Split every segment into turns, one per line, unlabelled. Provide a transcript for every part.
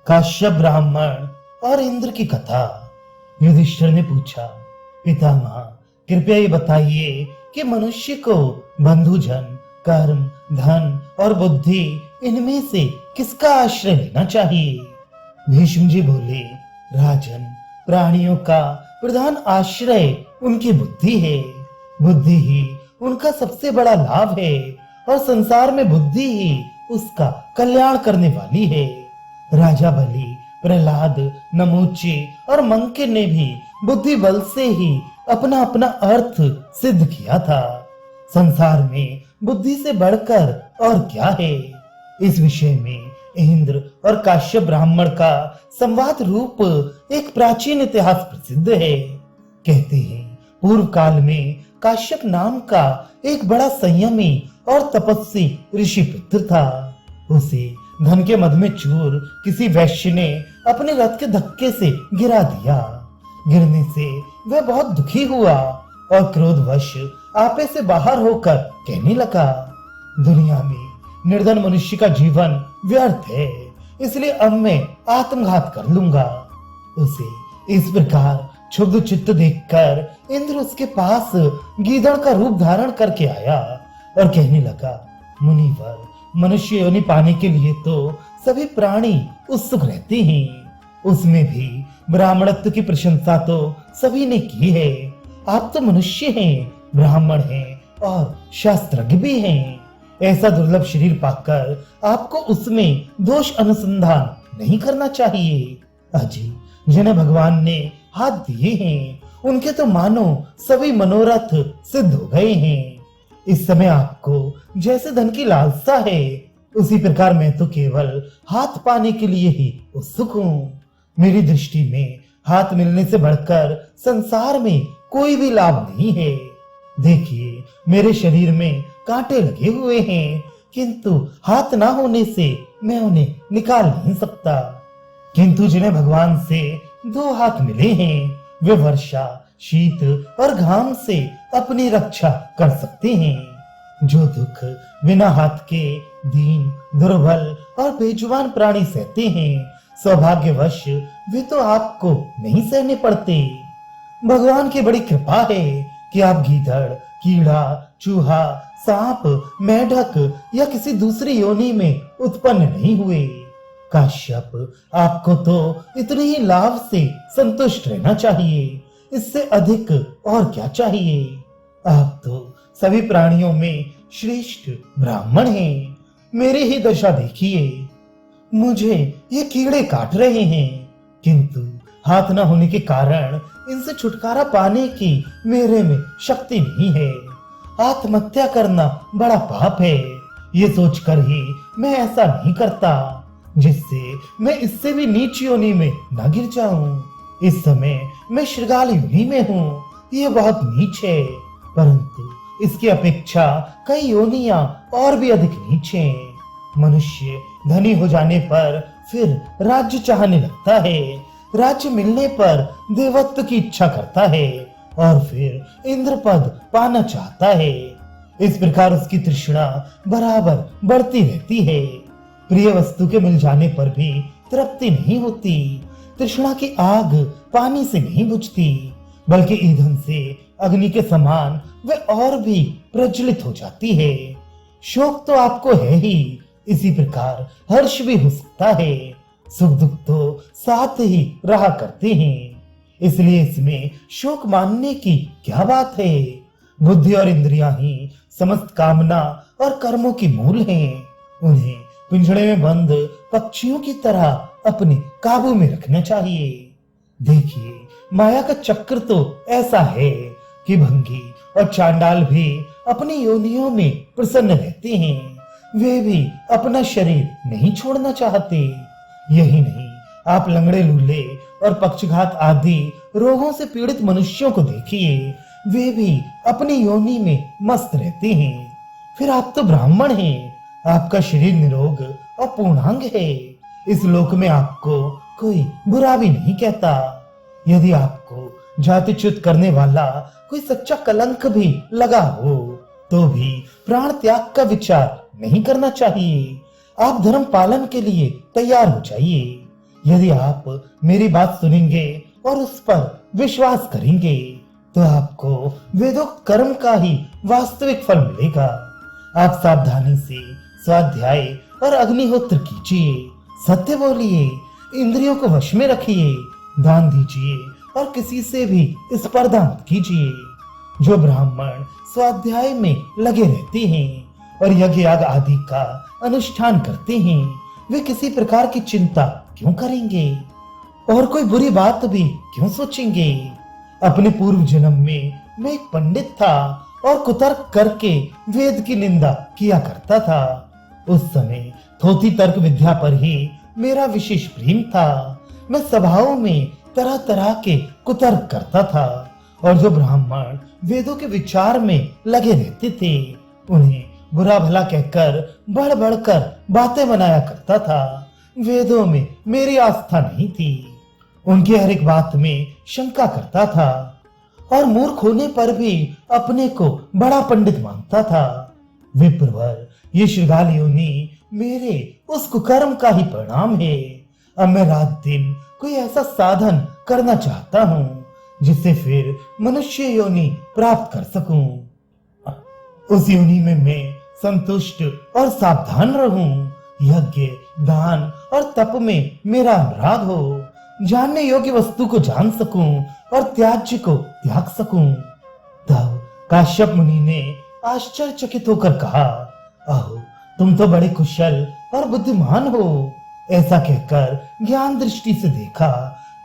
काश्यप ब्राह्मण और इंद्र की कथा। युधिष्ठिर ने पूछा, पितामह कृपया ये बताइए कि मनुष्य को बंधुजन, कर्म, धन और बुद्धि इनमें से किसका आश्रय लेना चाहिए। भीष्म जी बोले, राजन, प्राणियों का प्रधान आश्रय उनकी बुद्धि है। बुद्धि ही उनका सबसे बड़ा लाभ है और संसार में बुद्धि ही उसका कल्याण करने वाली है। राजा बलि, प्रहलाद, नमूची और मंके ने भी बुद्धि बल से ही अपना अपना अर्थ सिद्ध किया था। संसार में बुद्धि से बढ़कर और क्या है। इस विषय में इंद्र और काश्यप ब्राह्मण का संवाद रूप एक प्राचीन इतिहास प्रसिद्ध है। कहते हैं पूर्व काल में काश्यप नाम का एक बड़ा संयमी और तपस्वी ऋषि पुत्र था। उसे धन के मद में चूर किसी वैश्य ने अपने रथ के धक्के से गिरा दिया। गिरने से वह बहुत दुखी हुआ और क्रोधवश आपे से बाहर होकर कहने लगा, दुनिया में निर्धन मनुष्य का जीवन व्यर्थ है, इसलिए अब मैं आत्मघात कर लूंगा। उसे इस प्रकार क्षुब्ध चित्त देखकर इंद्र उसके पास गीदड़ का रूप धारण करके आया और कहने लगा, मुनिवर, मनुष्य योनि पाने के लिए तो सभी प्राणी उत्सुक रहते हैं, उसमें भी ब्राह्मणत्व की प्रशंसा तो सभी ने की है। आप तो मनुष्य हैं, ब्राह्मण हैं और शास्त्रज्ञ भी हैं। ऐसा दुर्लभ शरीर पाकर आपको उसमें दोष अनुसंधान नहीं करना चाहिए। अजी, जिन्हें भगवान ने हाथ दिए हैं उनके तो मानो सभी मनोरथ सिद्ध हो गए हैं। इस समय आपको जैसे धन की लालसा है, उसी प्रकार मैं तो केवल हाथ पाने के लिए ही उत्सुक हूँ। मेरी दृष्टि में हाथ मिलने से बढ़कर संसार में कोई भी लाभ नहीं है। देखिए, मेरे शरीर में कांटे लगे हुए हैं, किंतु हाथ ना होने से मैं उन्हें निकाल नहीं सकता। किंतु जिन्हें भगवान से दो हाथ मिले हैं, वे वर्षा, शीत और घाम से अपनी रक्षा कर सकते हैं। जो दुख बिना हाथ के दीन, दुर्बल और बेजुबान प्राणी सहते हैं, सौभाग्यवश वे तो आपको नहीं सहने पड़ते। भगवान की बड़ी कृपा है कि आप गीदड़, कीड़ा, चूहा, सांप, मेढक या किसी दूसरी योनि में उत्पन्न नहीं हुए। काश्यप, आपको तो इतने ही लाभ से संतुष्ट रहना चाहिए, इससे अधिक और क्या चाहिए। आप तो सभी प्राणियों में श्रेष्ठ ब्राह्मण हैं। मेरी ही दशा देखिए, मुझे ये कीड़े काट रहे हैं, किंतु हाथ न होने के कारण इनसे छुटकारा पाने की मेरे में शक्ति नहीं है। आत्महत्या करना बड़ा पाप है, ये सोचकर ही मैं ऐसा नहीं करता, जिससे मैं इससे भी नीच योनि में न गिर जाऊं। इस समय मैं श्रृगाल योनि में हूँ, ये बहुत नीच है, परंतु इसकी अपेक्षा कई योनियां और भी अधिक नीच हैं। मनुष्य धनी हो जाने पर फिर राज्य चाहने लगता है, राज्य मिलने पर देवत्व की इच्छा करता है और फिर इंद्र पद पाना चाहता है। इस प्रकार उसकी तृष्णा बराबर बढ़ती रहती है। प्रिय वस्तु के मिल जाने पर भी तृप्ति नहीं होती। तृष्णा की आग पानी से नहीं बुझती, बल्कि ईंधन से अग्नि के समान वह और भी प्रज्वलित हो जाती है। शोक तो आपको है ही, इसी प्रकार हर्ष भी हो सकता है। सुख दुख तो साथ ही रहा करते हैं, इसलिए इसमें शोक मानने की क्या बात है। बुद्धि और इंद्रियां ही समस्त कामना और कर्मों की मूल हैं। उन्हें पिंजड़े में बंद पक्षियों की तरह अपने काबू में रखना चाहिए। देखिए, माया का चक्र तो ऐसा है कि भंगी और चांडाल भी अपनी योनियों में प्रसन्न रहते हैं। वे भी अपना शरीर नहीं छोड़ना चाहते। यही नहीं, आप लंगड़े, लूले और पक्षघात आदि रोगों से पीड़ित मनुष्यों को देखिए, वे भी अपनी योनि में मस्त रहते हैं। फिर आप तो ब्राह्मण हैं, आपका शरीर निरोग और पूर्णांग है। इस लोक में आपको कोई बुरा भी नहीं कहता। यदि आपको जातिच्युत करने वाला कोई सच्चा कलंक भी लगा हो, तो भी प्राण त्याग का विचार नहीं करना चाहिए। आप धर्म पालन के लिए तैयार हो जाइए। यदि आप मेरी बात सुनेंगे और उस पर विश्वास करेंगे तो आपको वेदोक्त कर्म का ही वास्तविक फल मिलेगा। आप सावधानी से स्वाध्याय और अग्निहोत्र कीजिए, सत्य बोलिए, इंद्रियों को वश में रखिए, दान दीजिए और किसी से भी स्पर्धा मत कीजिए। जो ब्राह्मण स्वाध्याय में लगे रहते हैं और यज्ञ याग आदि का अनुष्ठान करते हैं, वे किसी प्रकार की चिंता क्यों करेंगे और कोई बुरी बात भी क्यों सोचेंगे। अपने पूर्व जन्म में मैं एक पंडित था और कुतर्क करके वेद की निंदा किया करता था। उस समय थोथी तर्क विद्या पर ही मेरा विशेष प्रेम था। मैं सभाओं में तरह तरह के कुतर्क करता था और जो ब्राह्मण वेदों के विचार में लगे रहते थे उन्हें बुरा भला कहकर बढ़ बढ़कर बातें बनाया करता था। वेदों में मेरी आस्था नहीं थी, उनकी हर एक बात में शंका करता था और मूर्ख होने पर भी अपने को बड़ा पंडित मानता था। विप्रवर, ये श्रृगाल योनि मेरे उस कुकर्म का ही परिणाम है। अब मैं रात दिन कोई ऐसा साधन करना चाहता हूँ जिससे फिर मनुष्य योनि प्राप्त कर सकूं। उस योनि में मैं संतुष्ट और सावधान रहूं। यज्ञ, दान और तप में मेरा अनुराग हो, जानने योग्य वस्तु को जान सकूं और त्याज्य को त्याग सकूं। तब काश्यप मुनि ने आश्चर्यचकित होकर कहा, अहो, तुम तो बड़े कुशल और बुद्धिमान हो। ऐसा कहकर ज्ञान दृष्टि से देखा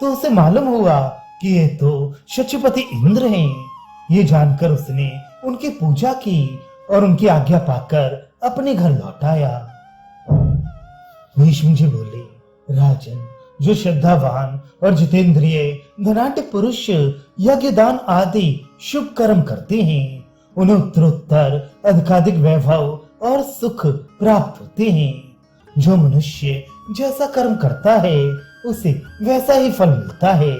तो उसे मालूम हुआ कि ये तो शचीपति इंद्र हैं। ये जानकर उसने उनकी पूजा की और उनकी आज्ञा पाकर अपने घर लौट आया। भीष्म जी बोले, राजन, जो श्रद्धावान और जितेंद्रिय धनाढ्य पुरुष यज्ञ दान आदि शुभ कर्म करते हैं उन्हें उत्तरोत्तर अधिकाधिक वैभव और सुख प्राप्त होते हैं। जो मनुष्य जैसा कर्म करता है उसे वैसा ही फल मिलता है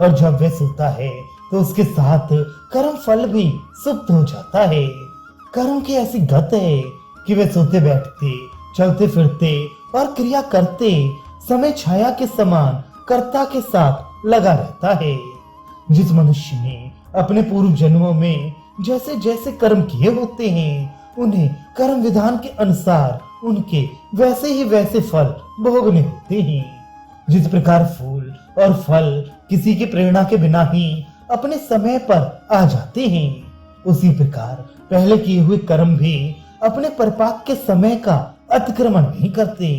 और जब वह सोता है तो उसके साथ कर्म फल भी सुप्त हो जाता है। कर्म की ऐसी गत है कि वे सोते बैठते, चलते फिरते और क्रिया करते समय छाया के समान कर्ता के साथ लगा रहता है। जिस मनुष्य ने अपने पूर्व जन्मों में जैसे जैसे कर्म किए होते हैं उन्हें कर्म विधान के अनुसार उनके वैसे ही वैसे फल भोगने होते हैं। जिस प्रकार फूल और फल किसी की प्रेरणा के बिना ही अपने समय पर आ जाते हैं, उसी प्रकार पहले किए हुए कर्म भी अपने परिपाक के समय का अतिक्रमण नहीं करते।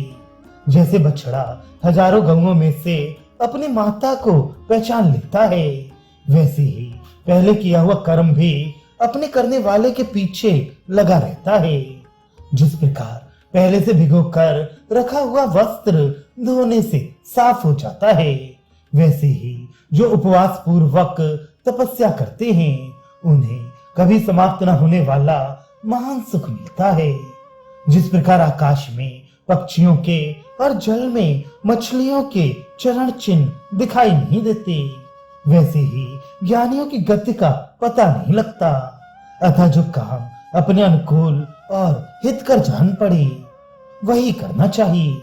जैसे बछड़ा हजारों गौओं में से अपनी माता को पहचान लेता है, वैसे ही पहले किया हुआ कर्म भी अपने करने वाले के पीछे लगा रहता है। जिस प्रकार पहले से भिगोकर रखा हुआ वस्त्र धोने से साफ हो जाता है, वैसे ही जो उपवास पूर्वक तपस्या करते हैं उन्हें कभी समाप्त न होने वाला महान सुख मिलता है। जिस प्रकार आकाश में पक्षियों के और जल में मछलियों के चरण चिन्ह दिखाई नहीं देते, वैसे ही ज्ञानियों की गति का पता नहीं लगता। अतः जो काम अपने अनुकूल और हितकर जान पड़े वही करना चाहिए।